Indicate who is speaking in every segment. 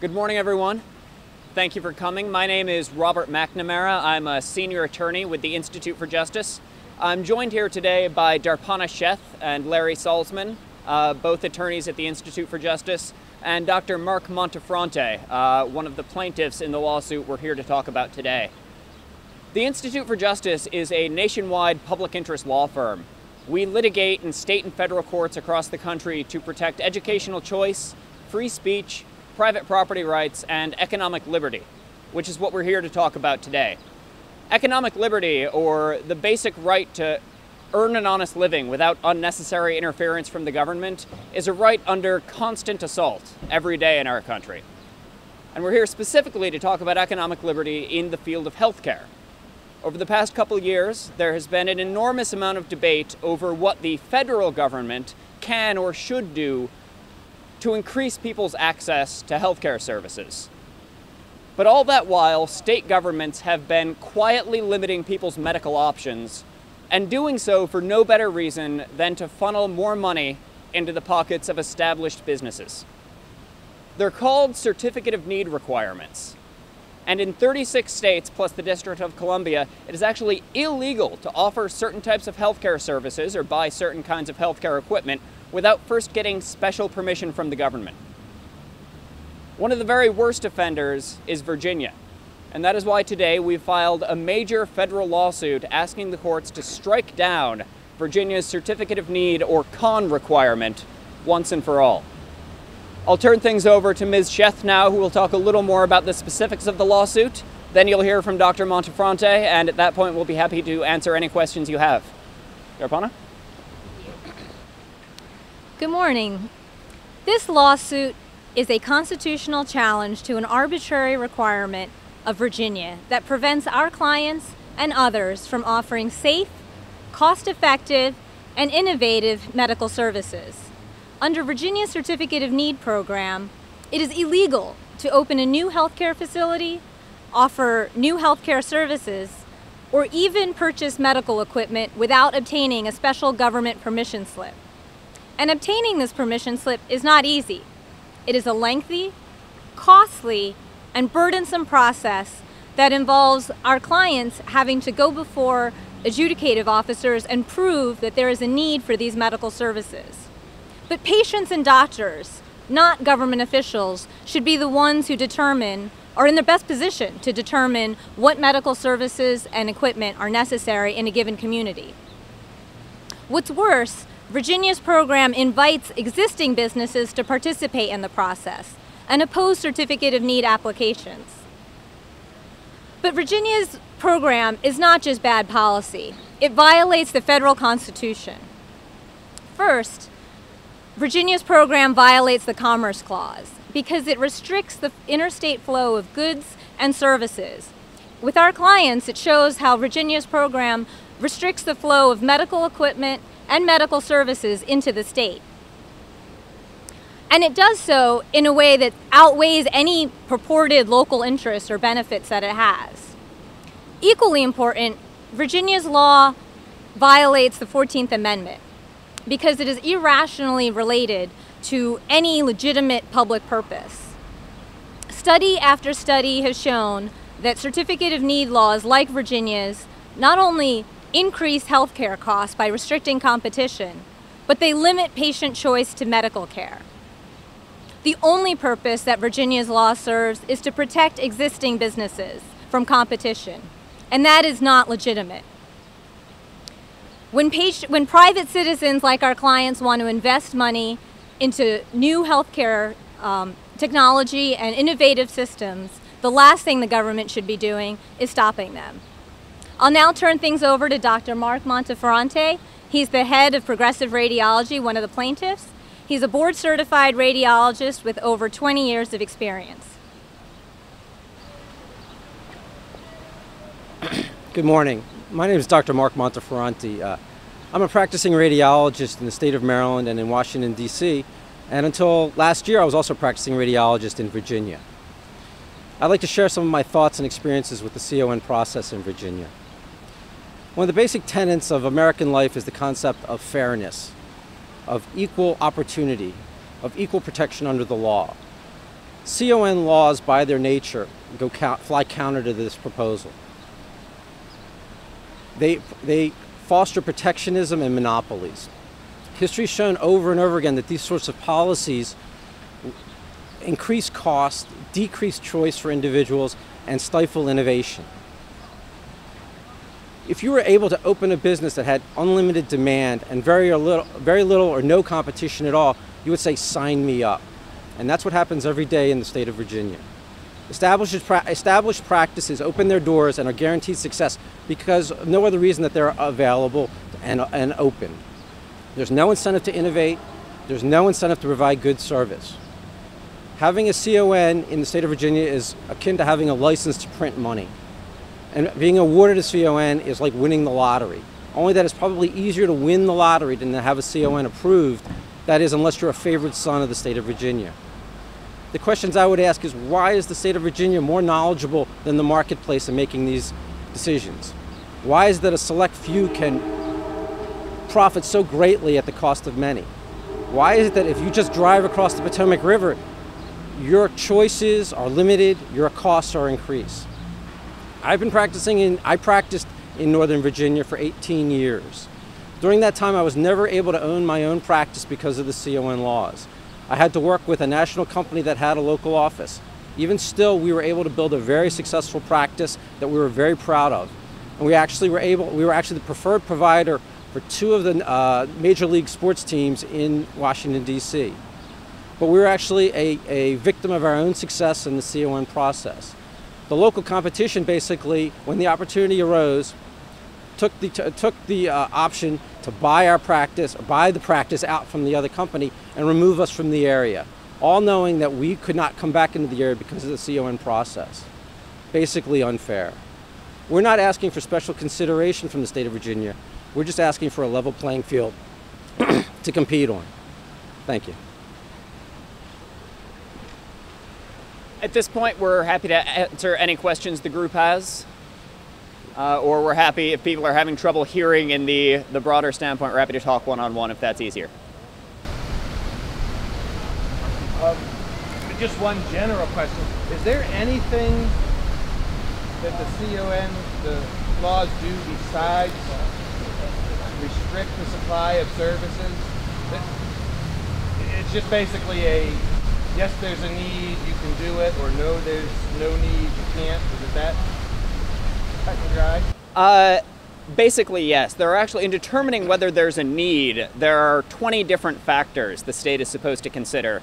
Speaker 1: Good morning, everyone. Thank you for coming. My name is Robert McNamara. I'm a senior attorney with the Institute for Justice. I'm joined here today by Darpana Sheth and Larry Salzman, both attorneys at the Institute for Justice, and Dr. Mark Montefronte, one of the plaintiffs in the lawsuit we're here to talk about today. The Institute for Justice is a nationwide public interest law firm. We litigate in state and federal courts across the country to protect educational choice, free speech, private property rights, and economic liberty, which is what we're here to talk about today. Economic liberty, or the basic right to earn an honest living without unnecessary interference from the government, is a right under constant assault every day in our country. And we're here specifically to talk about economic liberty in the field of healthcare. Over the past couple of years, there has been an enormous amount of debate over what the federal government can or should do to increase people's access to healthcare services. But all that while, state governments have been quietly limiting people's medical options, and doing so for no better reason than to funnel more money into the pockets of established businesses. They're called Certificate of Need requirements. And in 36 states, plus the District of Columbia, it is actually illegal to offer certain types of healthcare services or buy certain kinds of healthcare equipment without first getting special permission from the government. One of the very worst offenders is Virginia, and that is why today we've filed a major federal lawsuit asking the courts to strike down Virginia's Certificate of Need, or CON, requirement once and for all. I'll turn things over to Ms. Sheth now, who will talk a little more about the specifics of the lawsuit. Then you'll hear from Dr. Montefronte, and at that point we'll be happy to answer any questions you have. Darpana?
Speaker 2: Good morning. This lawsuit is a constitutional challenge to an arbitrary requirement of Virginia that prevents our clients and others from offering safe, cost-effective, and innovative medical services. Under Virginia's Certificate of Need program, it is illegal to open a new healthcare facility, offer new healthcare services, or even purchase medical equipment without obtaining a special government permission slip. And obtaining this permission slip is not easy. It is a lengthy, costly, and burdensome process that involves our clients having to go before adjudicative officers and prove that there is a need for these medical services. But patients and doctors, not government officials, should be the ones who determine, or in the best position to determine, what medical services and equipment are necessary in a given community. What's worse, Virginia's program invites existing businesses to participate in the process and oppose Certificate of Need applications. But Virginia's program is not just bad policy. It violates the federal Constitution. First, Virginia's program violates the Commerce Clause because it restricts the interstate flow of goods and services. With our clients, it shows how Virginia's program restricts the flow of medical equipment and medical services into the state. And it does so in a way that outweighs any purported local interests or benefits that it has. Equally important, Virginia's law violates the 14th Amendment because it is irrationally related to any legitimate public purpose. Study after study has shown that Certificate of Need laws like Virginia's not only increase healthcare costs by restricting competition, but they limit patient choice to medical care. The only purpose that Virginia's law serves is to protect existing businesses from competition, and that is not legitimate. When private citizens like our clients want to invest money into new healthcare technology and innovative systems, the last thing the government should be doing is stopping them. I'll now turn things over to Dr. Mark Montefronte. He's the head of progressive radiology, one of the plaintiffs. He's a board-certified radiologist with over 20 years of experience.
Speaker 3: Good morning. My name is Dr. Mark Montefronte. I'm a practicing radiologist in the state of Maryland and in Washington, D.C., and until last year I was also a practicing radiologist in Virginia. I'd like to share some of my thoughts and experiences with the CON process in Virginia. One of the basic tenets of American life is the concept of fairness, of equal opportunity, of equal protection under the law. CON laws, by their nature, fly counter to this proposal. They foster protectionism and monopolies. History's shown over and over again that these sorts of policies increase cost, decrease choice for individuals, and stifle innovation. If you were able to open a business that had unlimited demand and very little or no competition at all, you would say, sign me up. And that's what happens every day in the state of Virginia. Established practices open their doors and are guaranteed success because of no other reason that they're available and open. There's no incentive to innovate. There's no incentive to provide good service. Having a CON in the state of Virginia is akin to having a license to print money. And being awarded a CON is like winning the lottery. Only that it's probably easier to win the lottery than to have a CON approved. That is, unless you're a favored son of the state of Virginia. The questions I would ask is, why is the state of Virginia more knowledgeable than the marketplace in making these decisions? Why is it that a select few can profit so greatly at the cost of many? Why is it that if you just drive across the Potomac River, your choices are limited, your costs are increased? I practiced in Northern Virginia for 18 years. During that time, I was never able to own my own practice because of the CON laws. I had to work with a national company that had a local office. Even still, we were able to build a very successful practice that we were very proud of. And we were actually the preferred provider for 2 of the major league sports teams in Washington, D.C. But we were actually a victim of our own success in the CON process. The local competition basically, when the opportunity arose, took the option to buy our practice, or buy the practice out from the other company and remove us from the area, all knowing that we could not come back into the area because of the CON process. Basically unfair. We're not asking for special consideration from the state of Virginia. We're just asking for a level playing field to compete on. Thank you.
Speaker 1: At this point, we're happy to answer any questions the group has. Or we're happy, if people are having trouble hearing in the broader standpoint, we're happy to talk one-on-one if that's easier.
Speaker 4: Just one general question. Is there anything that the laws do besides restrict the supply of services? It's just basically yes, there's a need, you can do it, or no, there's no need, you can't. Is that cut and dry?
Speaker 1: Basically, yes. There are actually, in determining whether there's a need, there are 20 different factors the state is supposed to consider.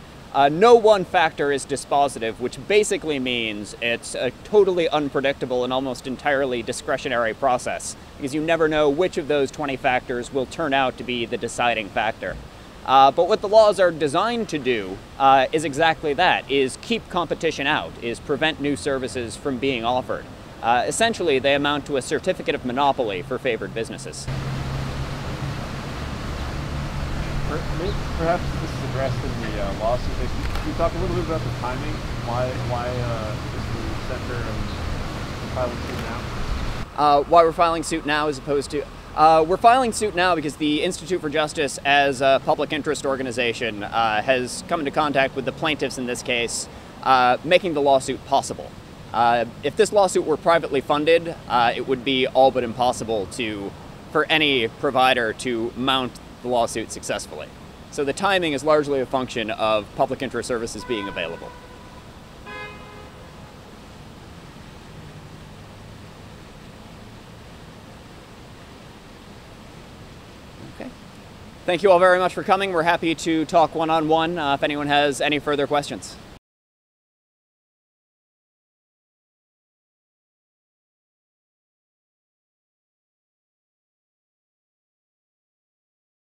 Speaker 1: No one factor is dispositive, which basically means it's a totally unpredictable and almost entirely discretionary process, because you never know which of those 20 factors will turn out to be the deciding factor. But what the laws are designed to do is exactly that, is keep competition out, is prevent new services from being offered. Essentially, they amount to a certificate of monopoly for favored businesses.
Speaker 5: Perhaps this is addressed in the lawsuit. Can you talk a little bit about the timing? Why is the center filing suit now?
Speaker 1: Why we're filing suit now as opposed to... we're filing suit now because the Institute for Justice, as a public interest organization, has come into contact with the plaintiffs in this case, making the lawsuit possible. If this lawsuit were privately funded, it would be all but impossible for any provider to mount the lawsuit successfully. So the timing is largely a function of public interest services being available. Okay. Thank you all very much for coming. We're happy to talk one-on-one if anyone has any further questions.